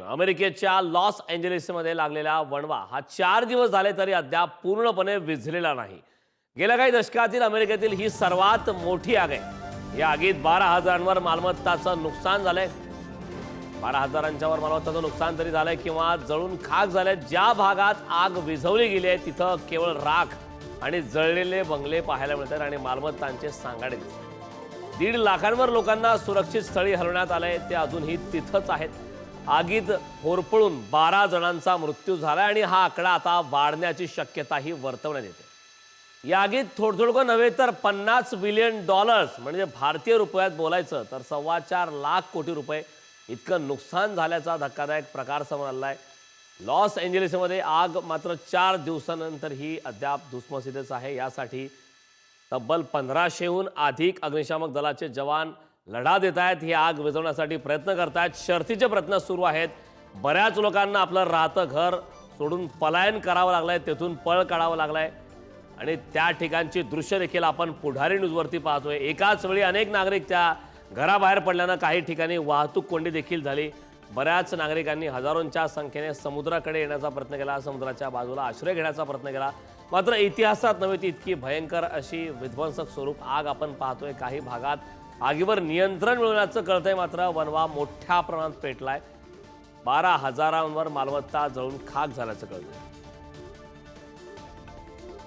अमेरिकेच्या लॉस एंजेलिसमध्ये लागलेला वणवा हा 4 दिवस झाले तरी अद्याप पूर्णपणे विझलेला नाही। गेल्या काही दशकातील अमेरिकेतील ही सर्वात मोठी आग आहे। या आगीत 12,000वर मालमत्ताचं नुकसान झालंय। 12,000च्या वर मालमत्ताचं नुकसान तरी झालंय किंवा जळून खाक झालंय। ज्या भागात आग विझवली गेली आहे तिथं केवळ राख आणि जळलेले बंगले पाहायला मिळतात आणि मालमत्तांचे सांगाडे दिसतात। 1.5 लाखांवर लोकांना सुरक्षित स्थळी हलवण्यात आलंय, ते अजूनही तिथंच आहेत। आगीत होरपळून 12 जणांचा मृत्यू झाला आणि हा आकडा आता वाढण्याची शक्यताही वर्तवण्यात येते। या आगीत थोडं नव्हे तर $50 बिलियन म्हणजे भारतीय रुपयात बोलायचं तर 4.25 लाख कोटी रुपये इतकं नुकसान झाल्याचा धक्कादायक प्रकार समोर आलाय। लॉस एंजेलिसमध्ये आग मात्र 4 दिवसांनंतरही अद्याप धुसमसीतच आहे। यासाठी तब्बल 1500हून अधिक अग्निशामक दलाचे जवान लढा देत आहेत। ही आग विझवण्यासाठी प्रयत्न करतायत। शर्थीचे प्रयत्न सुरू आहेत। बऱ्याच लोकांना आपलं राहतं घर सोडून पलायन करावं लागलंय, तेथून पळ काढावं लागलंय आणि त्या ठिकाणची दृश्य देखील आपण पुढारी न्यूजवरती पाहतोय। एकाच वेळी अनेक नागरिक त्या घराबाहेर पडल्यानं काही ठिकाणी वाहतूक कोंडी देखील झाली। बऱ्याच नागरिकांनी हजारोंच्या संख्येने समुद्राकडे येण्याचा प्रयत्न केला, समुद्राच्या बाजूला आश्रय घेण्याचा प्रयत्न केला। मात्र इतिहासात नव्हे ती इतकी भयंकर अशी विध्वंसक स्वरूप आग आपण पाहतोय। काही भागात आगीवर नियंत्रण मिळवण्याचं कळतंय, मात्र वणवा मोठ्या प्रमाणात पेटलाय। 12,000वर मालमत्ता जळून खाक झाल्याचं कळतंय।